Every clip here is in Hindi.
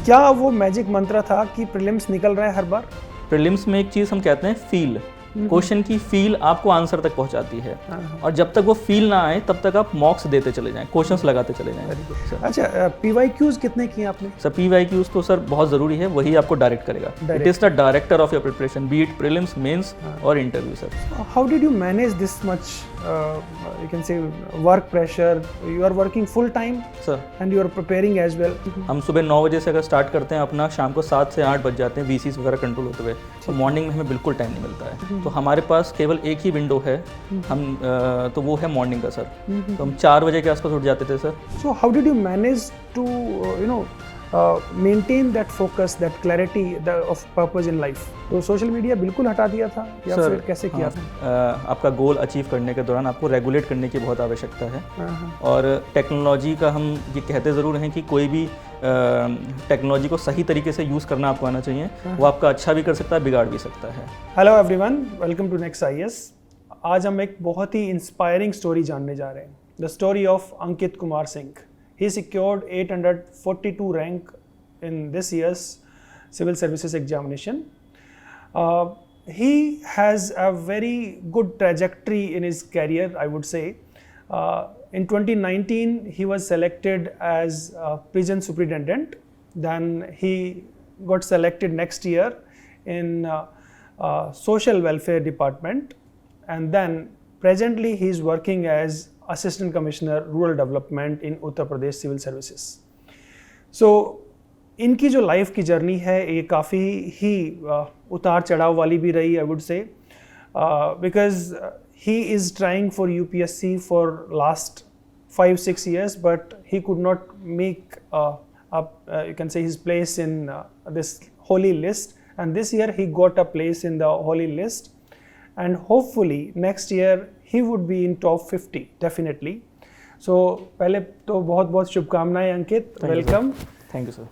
क्या वो मैजिक मंत्र था कि प्रीलिम्स निकल रहा है हर बार? प्रीलिम्स में एक चीज़ हम कहते हैं फील, क्वेश्चन की फील आपको आंसर तक पहुंचाती है, और जब तक वो फील ना आए तब तक आप मॉक्स देते चले जाएं, क्वेश्चंस लगाते चले जाएं। अच्छा, पीवाईक्यूज कितने किए आपने? सर पीवाईक्यूज तो सर बहुत ज़रूरी है, वही आपको डायरेक्ट करेगा। It is the director of your preparation, be it prelims, mains और interview. Sir how did you manage this much you can say work pressure? You are working full time sir, and you are preparing as well. हम सुबह 9 बजे से अगर स्टार्ट करते हैं अपना, शाम को 7 से 8 बज जाते हैं वीसीस वगैरह कंट्रोल होते हुए, तो मॉर्निंग में हमें बिल्कुल टाइम नहीं मिलता है। तो हमारे पास केवल एक ही विंडो है, हम तो वो है मॉर्निंग का सर। तो हम 4 बजे के आसपास उठ जाते थे sir. So how did you manage to maintain that focus, that clarity of purpose in life? तो सोशल मीडिया बिल्कुल हटा दिया था या सर, फिर कैसे किया था? आपका गोल अचीव करने के दौरान आपको रेगुलेट करने की बहुत आवश्यकता है। और टेक्नोलॉजी का हम ये कहते ज़रूर हैं कि कोई भी टेक्नोलॉजी को सही तरीके से यूज़ करना आपको आना चाहिए। वो आपका अच्छा भी कर सकता है, बिगाड़ भी सकता है। Hello everyone, welcome to next IAS. आज हम एक बहुत ही इंस्पायरिंग स्टोरी जानने जा रहे हैं, the story of Ankit Kumar Singh. He secured 842 rank in this year's civil services examination. He has a very good trajectory in his career, I would say. In 2019, he was selected as a prison superintendent. Then he got selected next year in social welfare department. And then presently he is working as Assistant Commissioner Rural Development in Uttar Pradesh Civil Services. So इनकी जो लाइफ की जर्नी है ये काफ़ी ही उतार चढ़ाव वाली भी रही, आई वुड से, because he is trying for UPSC for last 5-6 years, but he could not make you can say his place in this holy list, and this year he got a place in the holy list, and hopefully next year he would be in top 50 definitely. So पहले तो बहुत बहुत शुभकामनाएं Ankit, welcome. Thank you sir,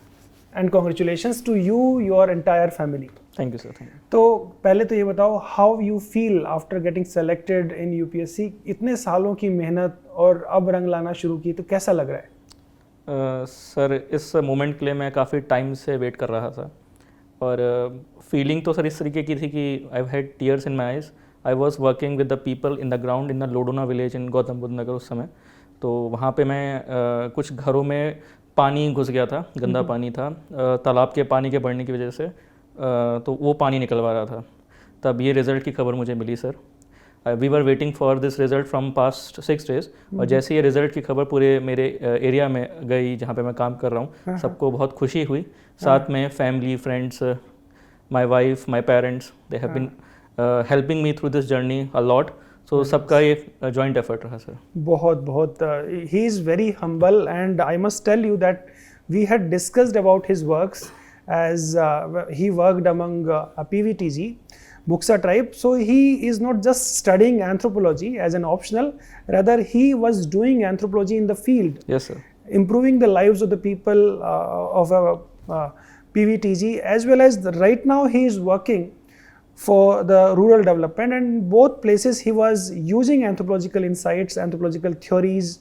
and congratulations to you, your entire family. Thank you sir, thank you. तो पहले तो ये बताओ, how you feel after getting selected in UPSC? इतने सालों की मेहनत और अब रंग लाना शुरू की, तो कैसा लग रहा है? सर इस मोमेंट के लिए मैं काफ़ी टाइम से वेट कर रहा था, और फीलिंग तो सर इस तरीके की थी कि I had tears in my eyes. I was working with the people in the ground in the Lodona village in Gautam Buddh Nagar उस समय। तो वहाँ पे मैं कुछ घरों में पानी घुस गया था, गंदा पानी था, तालाब के पानी के बढ़ने की वजह से, तो वो पानी निकलवा रहा था। तब ये रिज़ल्ट की खबर मुझे मिली sir. We were waiting for this result from past 6 days, और जैसे ये रिज़ल्ट की खबर पूरे मेरे एरिया में गई जहाँ पे मैं काम कर रहा हूँ, सबको बहुत खुशी हुई। साथ में family, friends, my wife, my parents, they have been helping me through this journey a lot. So सबका ये जॉइंट एफर्ट रहा सर। बहुत बहुत ही is very humble, and I must tell you that we had discussed about his works as he worked among PVTG, Buksa tribe. So he is not just studying anthropology as an optional, rather he was doing anthropology in the field. Yes, sir. Improving the lives of the people of PVTG, as well as right now he is working for the rural development, and in both places he was using anthropological insights, anthropological theories.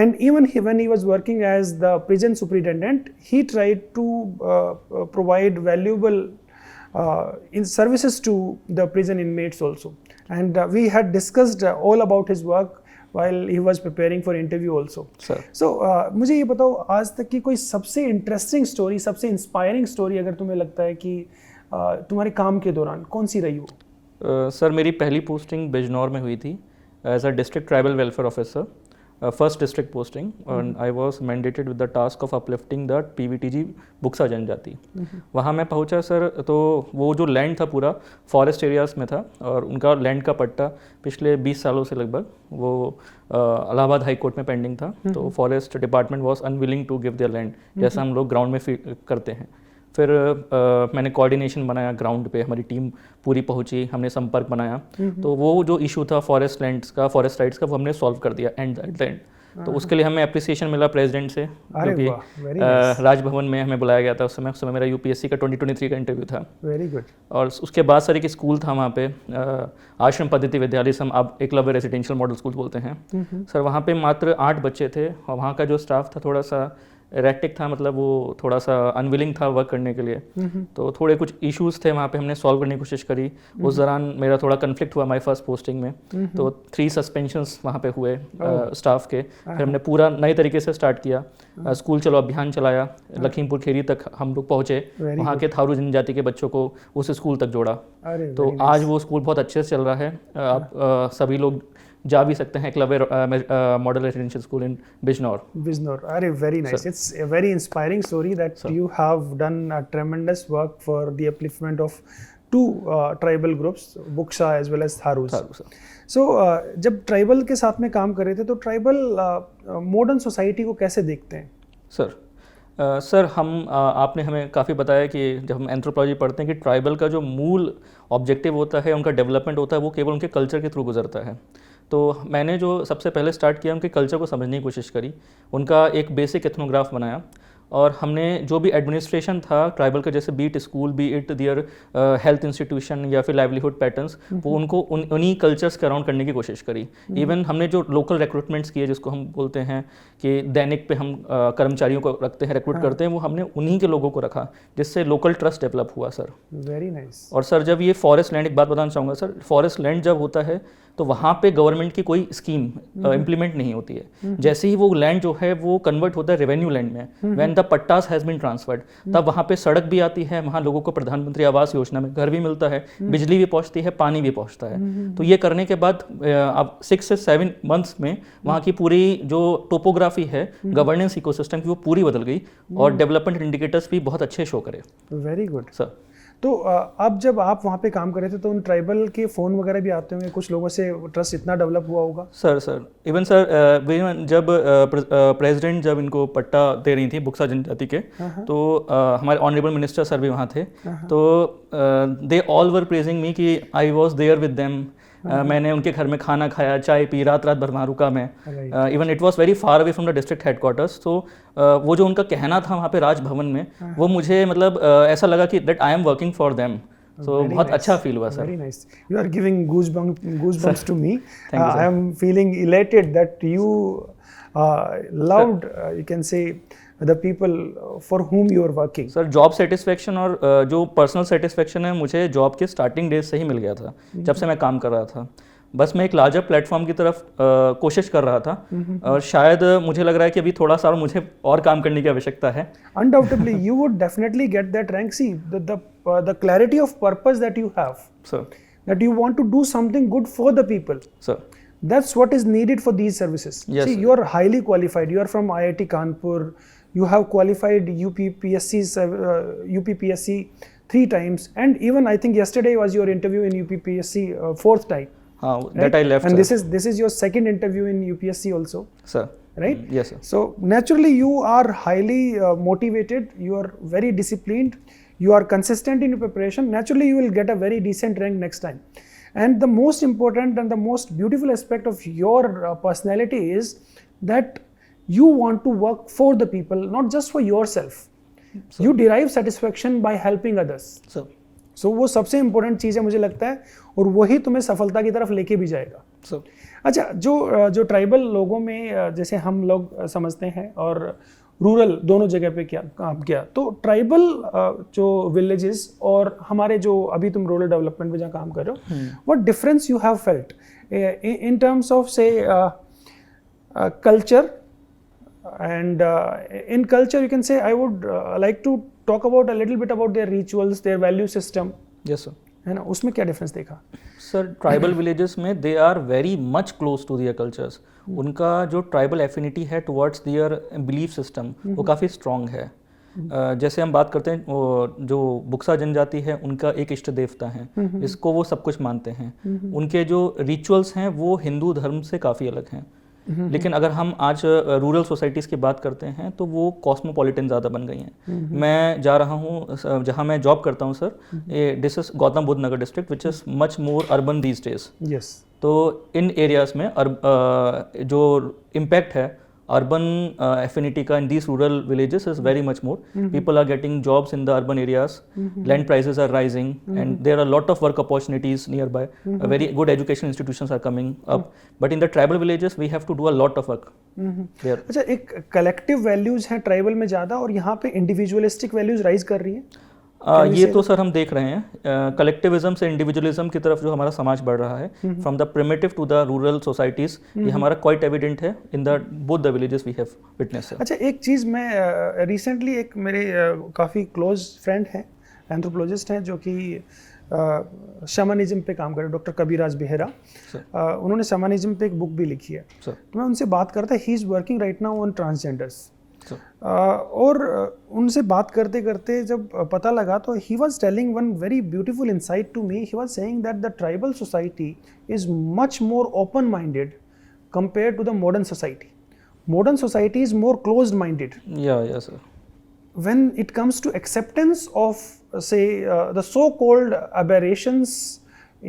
And even when he was working as the prison superintendent, he tried to provide valuable services to the prison inmates also. And we had discussed all about his work while he was preparing for interview also. Sir. So मुझे ये बताओ, आज तक की कोई सबसे इंटरेस्टिंग स्टोरी, सबसे इंस्पायरिंग स्टोरी अगर तुम्हें लगता है कि तुम्हारे काम के दौरान, कौन सी रही हो? सर मेरी पहली पोस्टिंग बिजनौर में हुई थी as a district tribal welfare officer, first district posting, and I was mandated with the task of uplifting the PVTG Buksa जनजाति। वहाँ मैं पहुँचा सर, तो वो जो लैंड था पूरा फॉरेस्ट एरियाज में था, और उनका लैंड का पट्टा पिछले 20 सालों से लगभग वो इलाहाबाद हाई कोर्ट में पेंडिंग था। तो forest department was unwilling to give their land, जैसा हम लोग ग्राउंड में करते हैं। फिर मैंने कोऑर्डिनेशन बनाया, ग्राउंड पे हमारी टीम पूरी पहुंची, हमने संपर्क बनाया, तो वो जो इशू था फॉरेस्ट लैंड्स का, फॉरेस्ट राइट्स का, वो हमने सॉल्व कर दिया एट द एंड। तो उसके लिए हमें एप्रिसिएशन मिला प्रेसिडेंट से, क्योंकि राजभवन में हमें बुलाया गया था उस समय मेरा यूपीएससी का 2023 का इंटरव्यू था। Very good. और उसके बाद सर एक स्कूल था वहाँ पे, आश्रम पद्धति विद्यालय, हम अब एकलव्य रेजिडेंशियल मॉडल स्कूल बोलते हैं सर। वहाँ पे मात्र 8 बच्चे थे, और वहाँ का जो स्टाफ था थोड़ा सा इरेक्टिक था, मतलब वो थोड़ा सा अनविलिंग था वर्क करने के लिए। तो थोड़े कुछ इश्यूज थे वहाँ पे, हमने सॉल्व करने की कोशिश करी। उस दौरान मेरा थोड़ा कन्फ्लिक्ट हुआ माई फर्स्ट पोस्टिंग में, तो 3 सस्पेंशंस वहाँ पे हुए स्टाफ के। फिर हमने पूरा नए तरीके से स्टार्ट किया, स्कूल चलो अभियान चलाया, लखीमपुर खीरी तक हम लोग पहुँचे, वहाँ के थारू जनजाति के बच्चों को उस स्कूल तक जोड़ा। तो आज वो स्कूल बहुत अच्छे से चल रहा है। आप सभी लोग जा भी सकते हैं, Eklavya model residential school in Bijnor. अरे very nice, it's a very inspiring story that you have done a tremendous work for the upliftment of two tribal groups, Buxa as well as Tharus. So जब ट्राइबल के साथ में काम कर रहे थे तो ट्राइबल मॉडर्न सोसाइटी को कैसे देखते हैं? सर आपने हमें काफ़ी बताया कि जब हम एंथ्रोपोलॉजी पढ़ते हैं कि ट्राइबल का जो मूल ऑब्जेक्टिव होता है, उनका डेवलपमेंट होता है, वो केवल उनके कल्चर के थ्रू गुजरता है। तो मैंने जो सबसे पहले स्टार्ट किया, उनके कल्चर को समझने की कोशिश करी, उनका एक बेसिक एथनोग्राफ बनाया, और हमने जो भी एडमिनिस्ट्रेशन था ट्राइबल का, जैसे be it school, be it their health institution या फिर लाइवलीहुड पैटर्न्स, वो उनको उन्हीं कल्चर्स के अराउंड करने की कोशिश करी। इवन हमने जो लोकल रिक्रूटमेंट्स किए, जिसको हम बोलते हैं कि दैनिक पे हम कर्मचारियों को रखते हैं, रिक्रूट करते हैं, वो हमने उन्हीं के लोगों को रखा, जिससे लोकल ट्रस्ट डेवलप हुआ सर। Very nice. और सर जब ये फॉरेस्ट लैंड, एक बात बताना चाहूँगा सर, फॉरेस्ट लैंड जब होता है तो वहाँ पे गवर्नमेंट की कोई स्कीम इम्प्लीमेंट नहीं होती है। जैसे ही वो लैंड जो है वो कन्वर्ट होता है रेवेन्यू लैंड में, when the pattas has been transferred, तब वहाँ पे सड़क भी आती है, वहाँ लोगों को प्रधानमंत्री आवास योजना में घर भी मिलता है, बिजली भी पहुँचती है, पानी भी पहुँचता है। तो ये करने के बाद अब 6 से 7 मंथ्स में वहाँ की पूरी जो टोपोग्राफी है गवर्नेंस इकोसिस्टम की, वो पूरी बदल गई, और डेवलपमेंट इंडिकेटर्स भी बहुत अच्छे शो करे। Very good sir. तो अब जब आप वहाँ पे काम कर रहे थे तो उन ट्राइबल के फ़ोन वगैरह भी आते होंगे, कुछ लोगों से ट्रस्ट इतना डेवलप हुआ होगा? सर इवन सर जब प्रेसिडेंट जब इनको पट्टा दे रही थी बुक्सा जनजाति के, तो हमारे ऑनरेबल मिनिस्टर सर भी वहाँ थे, तो they all were praising me कि I was there with them. मैंने उनके घर में खाना खाया, चाय पी, रात भर वहाँ रुका मैं। Even it was very far away from the district headquarters. तो वो जो उनका कहना था वहाँ पे राजभवन में, वो मुझे मतलब ऐसा लगा कि that I am working for them. So बहुत अच्छा फील हुआ sir. Very nice, you are giving goosebumps to me. I am feeling elated that you loved you can say the people for whom you are working. Sir job satisfaction और जो पर्सनल सेटिस्फेक्शन है, मुझे जॉब के स्टार्टिंग डेज से ही मिल गया था, जब से मैं काम कर रहा था। बस मैं एक लार्जर प्लेटफॉर्म की तरफ कोशिश कर रहा था, और शायद मुझे लग रहा है कि अभी थोड़ा सा मुझे और काम करने की आवश्यकता है। Undoubtedly you would definitely get that rank. See the clarity of purpose that you have, sir, that you want to do something good for the people, sir. That's what is needed for these services. Yes, see, sir. you are highly qualified. You are from IIT Kanpur. You have qualified UPPSC 3 times, and even I think yesterday was your interview in UPPSC 4th time. That right? I left. And sir. this is your second interview in UPSC also. Sir. Right? Yes, sir. So naturally you are highly motivated. You are very disciplined. You are consistent in your preparation. Naturally you will get a very decent rank next time. And the most important and the most beautiful aspect of your personality is that you want to work for the people, not just for yourself. So, you derive satisfaction by helping others. So वो सबसे इम्पोर्टेंट चीज़ है मुझे लगता है, और वही तुम्हें सफलता की तरफ लेके भी जाएगा। अच्छा, जो ट्राइबल लोगों में जैसे हम लोग समझते हैं और रूरल दोनों जगह पे क्या काम किया, तो ट्राइबल जो विलेजेस और हमारे जो अभी तुम रूरल डेवलपमेंट में जहाँ काम कर रहे हो, what difference you have felt in terms of से culture? And in culture you can say, I would like to talk about a little bit about their rituals, their value system. Yes sir. है ना, उसमें क्या डिफरेंस देखा? सर ट्राइबल विलेजेस में they are very much close to their cultures. उनका जो ट्राइबल एफिनिटी है टुवर्ड्स दियर बिलीफ सिस्टम, वो काफ़ी स्ट्रॉन्ग है। जैसे हम बात करते हैं, जो बुक्सा जनजाति है उनका एक इष्ट देवता है, इसको वो सब कुछ मानते हैं। उनके जो रिचुअल्स हैं वो हिंदू धर्म से काफ़ी अलग हैं। लेकिन अगर हम आज रूरल सोसाइटीज़ की बात करते हैं तो वो कॉस्मोपॉलिटन ज़्यादा बन गई हैं। मैं जा रहा हूँ जहाँ मैं जॉब करता हूँ sir, this is Gautam Buddh Nagar district which is much more urban these days. Yes. तो इन एरियाज़ में जो इम्पैक्ट है urban affinity ka in these rural villages is very much more. People are getting jobs in the urban areas, land prices are rising, and there are a lot of work opportunities nearby. Very good education institutions are coming up, but in the tribal villages we have to do a lot of work there. अच्छा, एक कलेक्टिव वैल्यूज है ट्राइबल में ज़्यादा और यहाँ पे इंडिविजुअलिस्टिक वैल्यूज राइज कर रही है। ये तो सर हम देख रहे हैं कलेक्टिविज्म से इंडिविजुअलिज्म की तरफ जो हमारा समाज बढ़ रहा है, from the primitive to the rural societies, ये हमारा क्वाइट एविडेंट है in the both the villages we have witness. अच्छा, एक चीज़ मैं रिसेंटली एक मेरे काफ़ी क्लोज फ्रेंड हैं, एंथ्रोपोलॉजिस्ट हैं, जो कि शमानिज्म पे काम कर रहे हैं, डॉक्टर कबीराज बेहरा। उन्होंने शमानिज्म पे एक बुक भी लिखी है। तो मैं उनसे बात करता, he is working right now on transgenders. और उनसे बात करते करते जब पता लगा तो he was telling one very beautiful insight to me. He was saying that the tribal society is much more open minded compare to the modern society. Modern society is more closed minded sir when it comes to acceptance of say the so called aberrations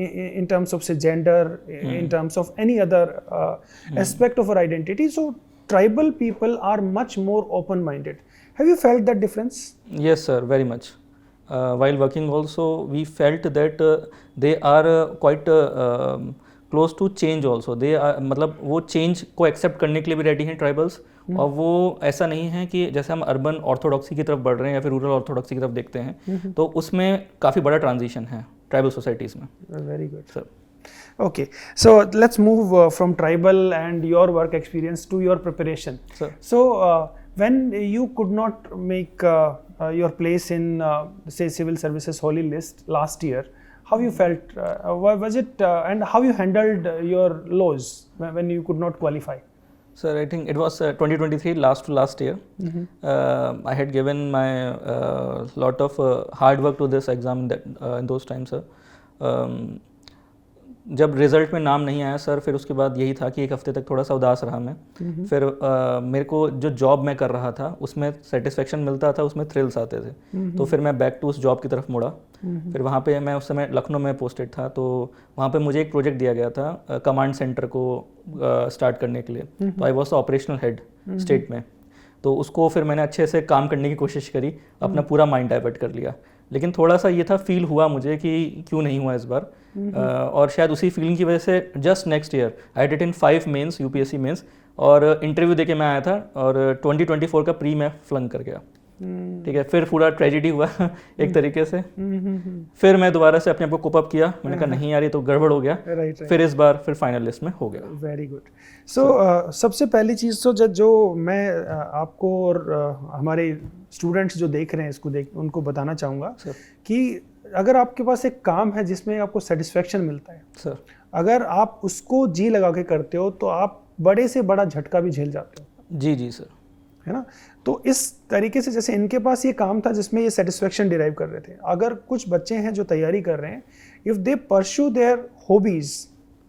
in terms of say gender, in terms of any other aspect of our identity. So tribal people are much more open minded. Have you felt that difference? Yes sir, very much. While working also we felt that they are quite close to change also. They are मतलब वो change को accept करने के लिए भी ready हैं tribals, और वो ऐसा नहीं है कि जैसे हम अर्बन ऑर्थोडॉक्सी की तरफ बढ़ रहे हैं या फिर रूरल ऑर्थोडॉक्सी की तरफ देखते हैं, तो उसमें काफ़ी बड़ा ट्रांजिशन है ट्राइबल सोसाइटीज़ में। Very good sir. Okay, so let's move from tribal and your work experience to your preparation. Sir. So when you could not make your place in say civil services holy list last year, how you felt? Was it and how you handled your loss when you could not qualify? Sir, I think it was 2023, last year. I had given my lot of hard work to this exam in those times, sir. जब रिज़ल्ट में नाम नहीं आया सर, फिर उसके बाद यही था कि एक हफ्ते तक थोड़ा सा उदास रहा मैं। फिर मेरे को जो जॉब मैं कर रहा था उसमें सेटिस्फेक्शन मिलता था, उसमें थ्रिल्स आते थे, तो फिर मैं बैक टू उस जॉब की तरफ मुड़ा। फिर वहाँ पे मैं उस समय लखनऊ में पोस्टेड था, तो वहाँ पे मुझे एक प्रोजेक्ट दिया गया था कमांड सेंटर को स्टार्ट करने के लिए। तो I was the operational head state में, तो उसको फिर मैंने अच्छे से काम करने की कोशिश करी, अपना पूरा माइंड डाइवर्ट कर लिया। लेकिन थोड़ा सा ये था फील हुआ मुझे कि क्यों नहीं हुआ इस बार, और शायद उसी फीलिंग की वजह से just next year I did in 5 mains, UPSC mains, और इंटरव्यू देके मैं आया था और 2024 का प्री मैं फ्लंक कर गया। ठीक है, फिर पूरा ट्रेजेडी हुआ एक तरीके से। फिर मैं दोबारा से अपने आप को कोप अप किया, मैंने कहा नहीं यार ये तो गड़बड़ हो गया। फिर इस बार फिर फाइनल लिस्ट में हो गया। Very good. सो सबसे पहली चीज़ तो जो मैं आपको और हमारे स्टूडेंट्स जो देख रहे हैं इसको उनको बताना चाहूँगा कि अगर आपके पास एक काम है जिसमें आपको सेटिस्फेक्शन मिलता है सर, अगर आप उसको जी लगा के करते हो तो आप बड़े से बड़ा झटका भी झेल जाते हो। जी सर, है ना। तो इस तरीके से जैसे इनके पास ये काम था जिसमें ये सेटिस्फेक्शन डिराइव कर रहे थे, अगर कुछ बच्चे हैं जो तैयारी कर रहे हैं, if they pursue their hobbies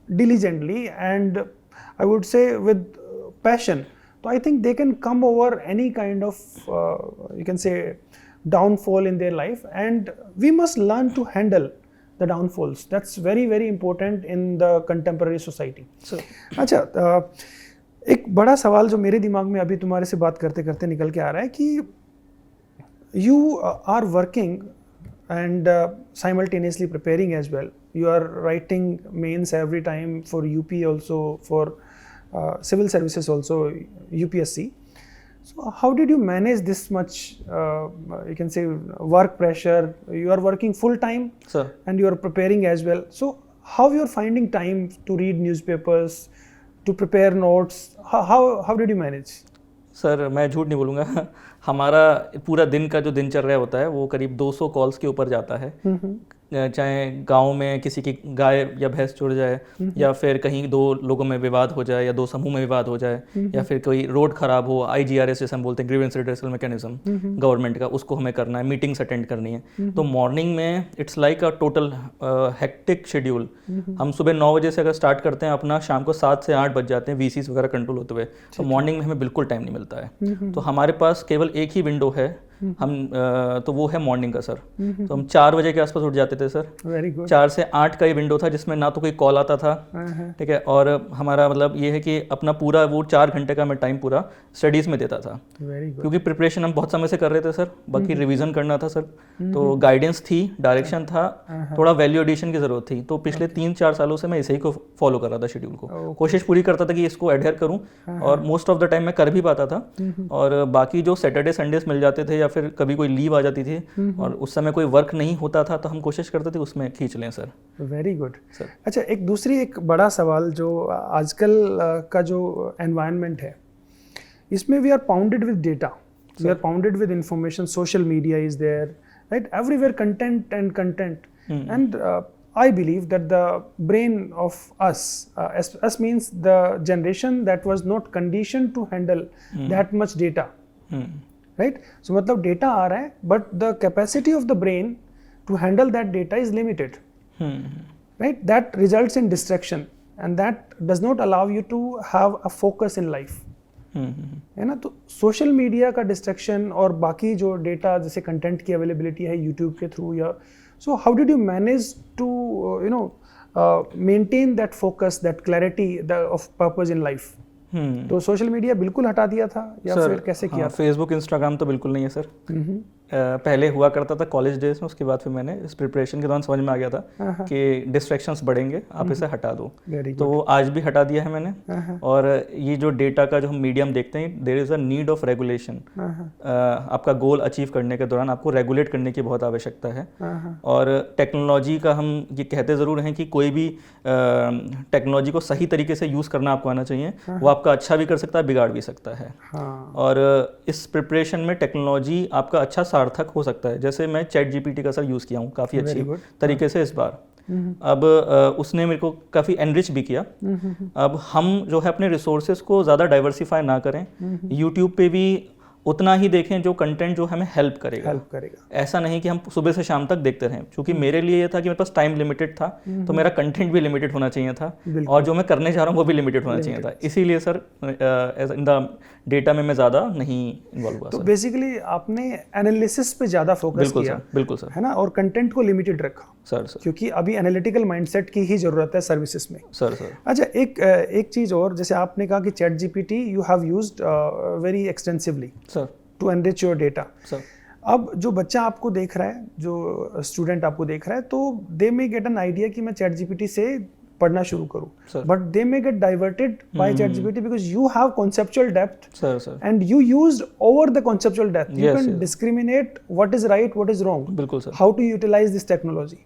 diligently and I would say with passion, तो I think they can come over any kind of you can say downfall in their life, and we must learn to handle the downfalls. That's very very important in the contemporary society. So अच्छा, एक बड़ा सवाल जो मेरे दिमाग में अभी तुम्हारे से बात करते करते निकल के आ रहा है कि you are working and simultaneously preparing as well. You are writing mains every time for UP also, for civil services also, UPSC. So how did you manage this much, you can say, work pressure? You are working full time, sir, and you are preparing as well. So how you are finding time to read newspapers, to prepare notes? How did you manage? Sir मैं झूठ नहीं बोलूँगा, हमारा पूरा दिन का जो दिनचर्या होता है वो करीब 200 कॉल्स के ऊपर जाता है। चाहे गांव में किसी की गाय या भैंस जुड़ जाए, या फिर कहीं दो लोगों में विवाद हो जाए, या दो समूह में विवाद हो जाए, या फिर कोई रोड खराब हो, IGRS जैसे हम बोलते हैं, ग्रीवेंस रिड्रेसल मैकेनिज्म गवर्नमेंट का, उसको हमें करना है, मीटिंग्स अटेंड करनी है। तो मॉर्निंग में it's like a total hectic schedule. हम सुबह 9 बजे से अगर स्टार्ट करते हैं अपना, शाम को 7 से 8 बज जाते हैं VCs वगैरह कंट्रोल होते हुए, तो मॉर्निंग में हमें बिल्कुल टाइम नहीं मिलता है। तो हमारे पास केवल एक ही विंडो है हम तो वो है मॉर्निंग का सर। तो हम 4 बजे के आसपास उठ जाते थे सर। Very good. 4 से 8 का ये विंडो था जिसमें ना तो कोई कॉल आता था, ठीक है, और हमारा मतलब ये है कि अपना पूरा वो 4 घंटे का मैं टाइम पूरा स्टडीज़ में देता था, वेरी गुड। क्योंकि प्रिपरेशन हम बहुत समय से कर रहे थे सर, बाकी रिवीजन करना था सर, तो गाइडेंस थी, डायरेक्शन था, थोड़ा वैल्यू एडिशन की ज़रूरत थी। तो पिछले 3-4 सालों से मैं इसे ही को फॉलो कर रहा था, शेड्यूल को कोशिश पूरी करता था कि इसको एडहेयर करूं, और मोस्ट ऑफ द टाइम मैं कर भी पाता था। और बाकी जो सैटरडे संडेज मिल जाते थे या फिर कभी कोई लीव आ जाती थी और उस समय कोई वर्क नहीं होता था तो हम कोशिश करते थे उसमें खींच लें सर। Very good sir. अच्छा, एक बड़ा सवाल जो आजकल का जो एनवायरनमेंट है, इसमें we are pounded with data, we are pounded with information, social media is there, right, everywhere content and I believe that the brain of us means the generation that was not conditioned to handle that much data, right? So मतलब data आ रहा है, but the capacity of the brain to handle that data is limited, right? That results in distraction and that does not allow you to have a focus in life, है ना? तो सोशल मीडिया का डिस्ट्रैक्शन और बाकी जो डेटा जैसे कंटेंट की अवेलेबिलिटी है यूट्यूब के थ्रू, या so how did you manage to maintain that focus, that clarity of purpose in life? तो सोशल मीडिया बिल्कुल हटा दिया था या फिर कैसे किया? फेसबुक इंस्टाग्राम तो बिल्कुल नहीं है सर। पहले हुआ करता था कॉलेज डेज में, उसके बाद फिर मैंने इस प्रिपरेशन के दौरान समझ में आ गया था कि डिस्ट्रैक्शंस बढ़ेंगे, आप इसे हटा दो। तो वो आज भी हटा दिया है मैंने। और ये जो डेटा का जो हम मीडियम देखते हैं, there is a need of regulation. आपका गोल अचीव करने के दौरान आपको रेगुलेट करने की बहुत आवश्यकता है। और टेक्नोलॉजी का हम ये कहते ज़रूर हैं कि कोई भी टेक्नोलॉजी को सही तरीके से यूज़ करना आपको आना चाहिए। वो आपका अच्छा भी कर सकता है, बिगाड़ भी सकता है। और इस प्रिपरेशन में टेक्नोलॉजी आपका अच्छा सार्थक हो सकता है। जैसे मैं चैट जीपीटी का सर यूज़ किया हूँ काफ़ी अच्छी तरीके से इस बार। अब उसने मेरे को काफ़ी एनरिच भी किया। अब हम जो है अपने रिसोर्सेज को ज़्यादा डाइवर्सिफाई ना करें, यूट्यूब पे भी उतना ही देखें जो कंटेंट जो हमें हेल्प करेगा। ऐसा नहीं कि हम सुबह से शाम तक देखते रहें, क्योंकि मेरे लिए ये था कि मेरे पास टाइम लिमिटेड था, तो मेरा कंटेंट भी लिमिटेड होना चाहिए था और जो मैं करने जा रहा हूँ वो भी लिमिटेड होना चाहिए था। इसीलिए सर इन द डेटा में मैं ज़्यादा नहीं इन्वॉल्व हुआ। तो बेसिकली आपने एनालिसिस पे ज़्यादा फोकस किया। बिल्कुल सर, है ना, और कंटेंट को लिमिटेड रखा सर, क्योंकि अभी एनालिटिकल माइंडसेट की ही ज़रूरत है सर्विसेज में। सर। अच्छा, एक चीज़ और, जैसे आपने कहा कि chat GPT you have used very extensively sir to enrich your data. अब जो बच्चा आपको देख रहा है, जो स्टूडेंट आपको देख रहा है, तो they may get an idea कि मैं चैट जीपीटी से पढ़ना शुरू करूं, but they may get diverted by chat GPT because you have conceptual depth and you used over the conceptual depth. You can discriminate what is right, what is wrong, बिल्कुल sir, how to utilise this technology.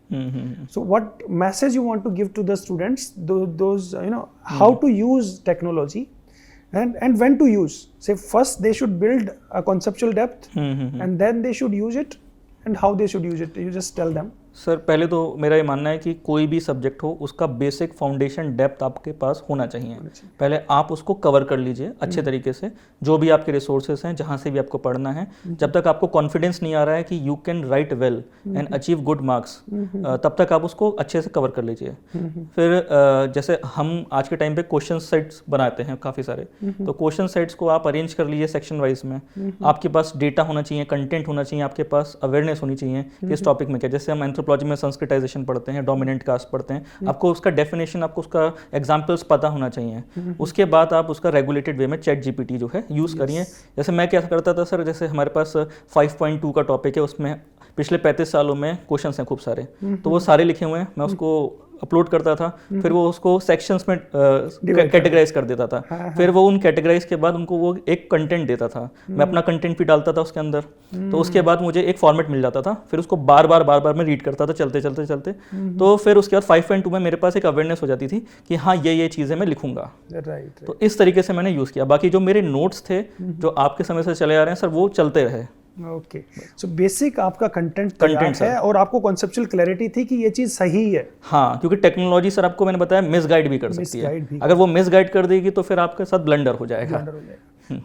So what message you want to give to the students, those you know how to use technology and when to use? Say first they should build a conceptual depth and then they should use it, and how they should use it, you just tell them. Sir पहले तो मेरा ये मानना है कि कोई भी सब्जेक्ट हो उसका बेसिक फाउंडेशन डेप्थ आपके पास होना चाहिए। पहले आप उसको कवर कर लीजिए अच्छे तरीके से, जो भी आपके रिसोर्सेज हैं, जहाँ से भी आपको पढ़ना है। जब तक आपको कॉन्फिडेंस नहीं आ रहा है कि you can write well and achieve good marks, तब तक आप उसको अच्छे से कवर कर लीजिए। फिर जैसे हम आज के टाइम पे क्वेश्चन सेट्स बनाते हैं काफ़ी सारे, तो क्वेश्चन सेट्स को आप अरेंज कर लीजिए सेक्शन वाइज में। आपके पास डेटा होना चाहिए, कंटेंट होना चाहिए, आपके पास अवेयरनेस होनी चाहिए कि इस टॉपिक में क्या। जैसे हम एंथ्रोपोलॉजी में संस्कृताइजेशन पढ़ते हैं, डोमिनेंट कास्ट पढ़ते हैं, आपको उसका डेफिनेशन, आपको उसका एग्जांपल्स पता होना चाहिए। उसके बाद आप उसका रेगुलेटेड वे में चैट जीपीटी जो है यूज़ करिए। जैसे मैं क्या करता था सर, जैसे हमारे पास 5.2 का टॉपिक है, उसमें पिछले 35 सालों में क्वेश्चंस हैं खूब सारे, तो वो सारे लिखे हुए हैं, मैं उसको अपलोड करता था, फिर वो उसको सेक्शंस में कैटेगराइज कर देता था। फिर वो उन कैटेगराइज के बाद उनको वो एक कंटेंट देता था, मैं अपना कंटेंट भी डालता था उसके अंदर, तो उसके बाद मुझे एक फॉर्मेट मिल जाता था। फिर उसको बार बार मैं रीड करता था चलते तो फिर उसके बाद 5.2 में मेरे पास एक अवेयरनेस हो जाती थी कि हाँ ये चीज़ें मैं लिखूंगा। तो इस तरीके से मैंने यूज़ किया। बाकी जो मेरे नोट्स थे जो आपके समय से चले आ रहे हैं सर, वो चलते रहे। ओके, सो बेसिक आपका कंटेंट है और आपको कॉन्सेप्चुअल क्लैरिटी थी कि ये चीज़ सही है। हाँ, क्योंकि टेक्नोलॉजी सर आपको मैंने बताया मिसगाइड भी कर सकती है। अगर वो मिसगाइड कर देगी तो फिर आपके साथ ब्लंडर हो जाएगा।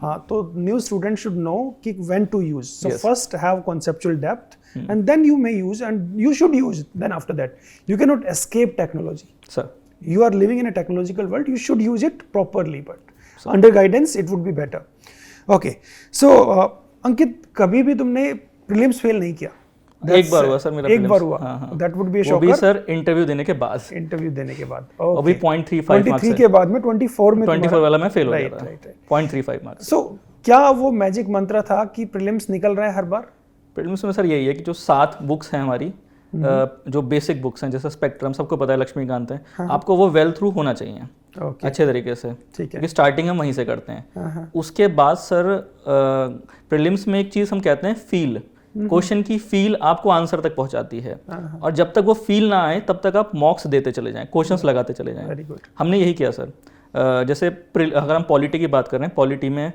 हाँ, तो न्यू स्टूडेंट शुड नो कि when to use. So first have conceptual depth and then you may use and you should use. Then after that you can not escape technology sir. You are living in a technological world, you should use it properly, but under guidance it would be better. Okay, so अंकित, कभी भी तुमने प्रीलिम्स फेल नहीं किया? एक बार हुआ सर मेरा, एक बार prelims। हुआ। हाँ, हाँ। दैट वुड बी अ वो भी शॉकर। सर इंटरव्यू देने के बाद, इंटरव्यू देने के बाद। वो भी 0.35 मार्क्स 23 के बाद में 24 में 24 वाला मैं फेल हो गया राइट था, राइट। 0.35 मार्क्स। सो क्या वो मैजिक मंत्र था कि प्रीलिम्स निकल रहा है हर बार? प्रीलिम्स में सर यही है कि जो 7 बुक्स हैं हमारी, जो बेसिक बुक्स हैं जैसे स्पेक्ट्रम, सबको पता है, लक्ष्मीकांत है, आपको वो वेल थ्रू होना चाहिए ओके, अच्छे तरीके से, ठीक है। क्योंकि स्टार्टिंग हम वहीं से करते हैं। हाँ, उसके बाद सर प्रीलिम्स में एक चीज़ हम कहते हैं फील, क्वेश्चन की फील आपको आंसर तक पहुंचाती है, और जब तक वो फील ना आए तब तक आप मॉक्स देते चले जाएं, क्वेश्चंस लगाते चले जाएं। Very good. हमने यही किया सर। जैसे अगर हम पॉलिटी की बात करें, पॉलिटी में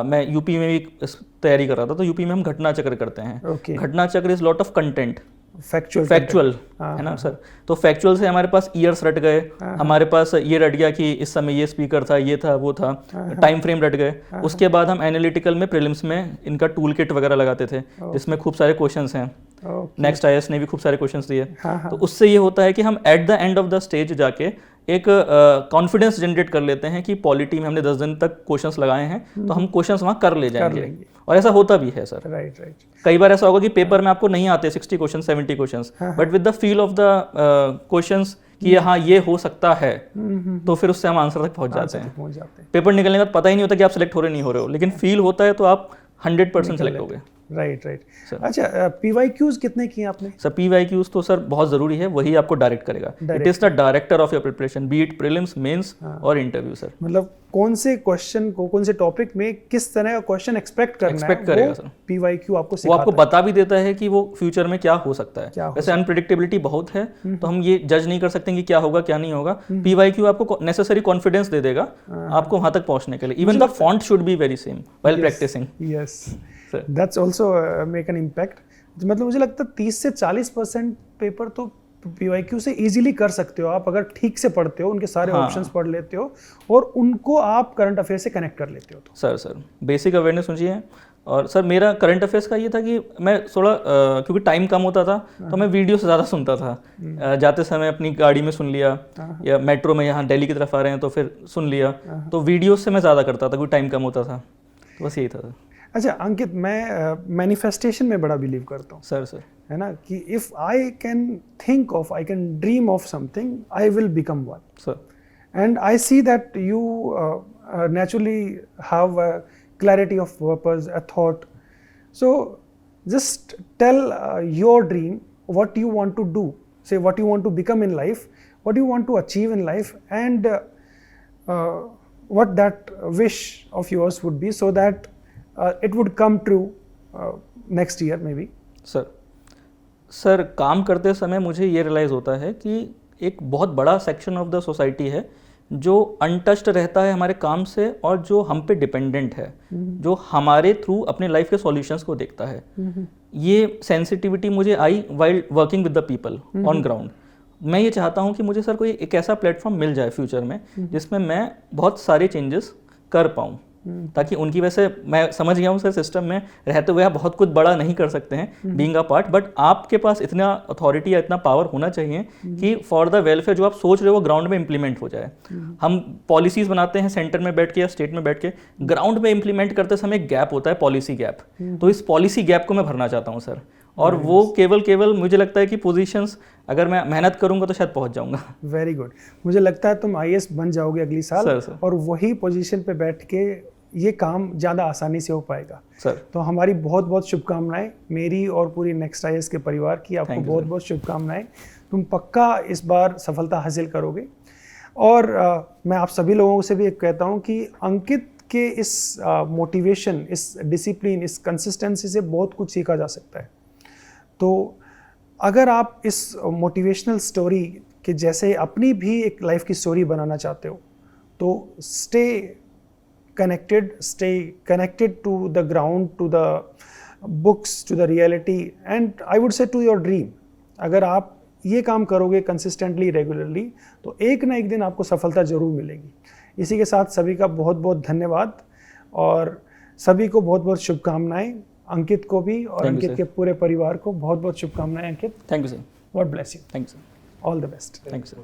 मैं यूपी में भी तैयारी कर रहा था, तो यूपी में हम घटना चक्र करते हैं। ओके, घटना चक्र is lot of content, factual है ना सर। तो फैक्चुअल से हमारे पास ईयर्स रट गए, हमारे पास ये रट गया कि इस समय ये स्पीकर था, ये था, वो था, टाइम फ्रेम रट गए। उसके बाद हम एनालिटिकल में, प्रीलिम्स में इनका टूल किट वगैरह लगाते थे, जिसमें खूब सारे क्वेश्चंस हैं। नेक्स्ट आईएएस ने भी खूब सारे क्वेश्चंस दिए। तो उससे ये होता है कि हम at the end of the stage जाके एक कॉन्फिडेंस जनरेट कर लेते हैं कि पॉलिटी में हमने 10 दिन तक क्वेश्चंस लगाए हैं, तो हम क्वेश्चंस वहाँ कर ले जाएंगे। और ऐसा होता भी है सर। Right right. कई बार ऐसा होगा कि पेपर में आपको नहीं आते 60 question, 70 questions, but with the feel of the questions कि हाँ ये हो सकता है, तो फिर उससे हम आंसर तक पहुंच जाते हैं। पेपर निकलने के बाद पता ही नहीं होता कि आप सेलेक्ट हो रहे नहीं हो रहे हो, लेकिन फील होता है तो आप 100% सेलेक्ट हो गए। Right right. अच्छा, PYQs कितने किए आपने? सर PYQs तो सर बहुत ज़रूरी है, वही आपको डायरेक्ट करेगा। It is the director of your preparation, be it prelims, mains और इंटरव्यू सर। मतलब कौन से क्वेश्चन को, कौन से टॉपिक में किस तरह का क्वेश्चन एक्सपेक्ट करना है, करेगा सर। PYQ आपको वो आपको बता भी देता है कि वो फ्यूचर में क्या हो सकता है। क्या हो वैसे अनप्रिडिक्टेबिलिटी बहुत है, तो हम ये जज नहीं कर सकते कि क्या होगा क्या नहीं होगा। PYQ आपको नेसेसरी कॉन्फिडेंस दे देगा आपको वहाँ तक पहुँचने के लिए। Even the font should be very same while practicing. Yes, that's also make an impact. मतलब मुझे लगता है 30 से 40% पेपर तो PYQ से इजीली कर सकते हो आप, अगर ठीक से पढ़ते हो, उनके सारे ऑप्शंस पढ़ लेते हो और उनको आप करंट अफेयर से कनेक्ट कर लेते हो। तो सर बेसिक अवेयरनेस मुझे। और सर मेरा करंट अफेयर्स का ये था कि मैं थोड़ा क्योंकि टाइम कम होता था, तो मैं वीडियो से ज़्यादा सुनता था। जाते समय अपनी गाड़ी में सुन लिया, या मेट्रो में यहाँ दिल्ली की तरफ आ रहे हैं तो फिर सुन लिया। तो वीडियो से मैं ज़्यादा करता था क्योंकि टाइम कम होता था, तो बस यही था। अच्छा अंकित, मैं मैनिफेस्टेशन में बड़ा बिलीव करता हूँ सर है ना, कि if I can think of, I can dream of something, I will become one sir. And I see that you naturally have a clarity of purpose, a thought. So just tell your dream, what you want to do, say what you want to become in life, what you want to achieve in life, and what that wish of yours would be, so that it would come true next year maybe. Sir काम करते समय मुझे ये रियलाइज़ होता है कि एक बहुत बड़ा सेक्शन ऑफ द सोसाइटी है जो अनटच्ड रहता है हमारे काम से, और जो हम पे डिपेंडेंट है, जो हमारे थ्रू अपने लाइफ के सॉल्यूशंस को देखता है। ये सेंसिटिविटी मुझे आई while working with the people on ground. मैं ये चाहता हूँ कि मुझे सर कोई एक ऐसा प्लेटफॉर्म मिल जाए फ्यूचर में जिसमें मैं बहुत सारे चेंजेस कर पाऊँ, ताकि उनकी, वैसे मैं समझ गया हूँ सर सिस्टम में रहते हुए आप बहुत कुछ बड़ा नहीं कर सकते हैं बीइंग अ पार्ट, बट आपके पास इतना अथॉरिटी या इतना पावर होना चाहिए कि फॉर द वेलफेयर जो आप सोच रहे हो वो ग्राउंड में इंप्लीमेंट हो जाए। हम पॉलिसीज बनाते हैं सेंटर में बैठ के या स्टेट में बैठ के, ग्राउंड में इंप्लीमेंट करते समय एक गैप होता है, पॉलिसी गैप। तो इस पॉलिसी गैप को मैं भरना चाहता हूँ सर, और वो केवल मुझे लगता है कि पोजीशंस अगर मैं मेहनत करूंगा तो शायद पहुंच जाऊंगा। Very good. मुझे लगता है तुम IAS बन जाओगे अगली साल, सर। और वही पोजीशन पे बैठ के ये काम ज़्यादा आसानी से हो पाएगा सर। तो हमारी बहुत बहुत शुभकामनाएं, मेरी और पूरी नेक्स्ट IAS के परिवार की आपको बहुत बहुत शुभकामनाएं। तुम पक्का इस बार सफलता हासिल करोगे। और मैं आप सभी लोगों से भी एक कहता हूँ कि अंकित के इस मोटिवेशन, इस डिसिप्लिन, इस कंसिस्टेंसी से बहुत कुछ सीखा जा सकता है। तो अगर आप इस मोटिवेशनल स्टोरी के जैसे अपनी भी एक लाइफ की स्टोरी बनाना चाहते हो, तो stay connected to the ground, to the books, to the reality, and I would say to your dream. अगर आप ये काम करोगे कंसिस्टेंटली, रेगुलरली, तो एक ना एक दिन आपको सफलता जरूर मिलेगी। इसी के साथ सभी का बहुत बहुत धन्यवाद और सभी को बहुत बहुत शुभकामनाएं। अंकित को भी और अंकित के पूरे परिवार को बहुत बहुत शुभकामनाएं। Ankit, thank you sir. God bless you. Thank you sir. All the best. Thank you sir.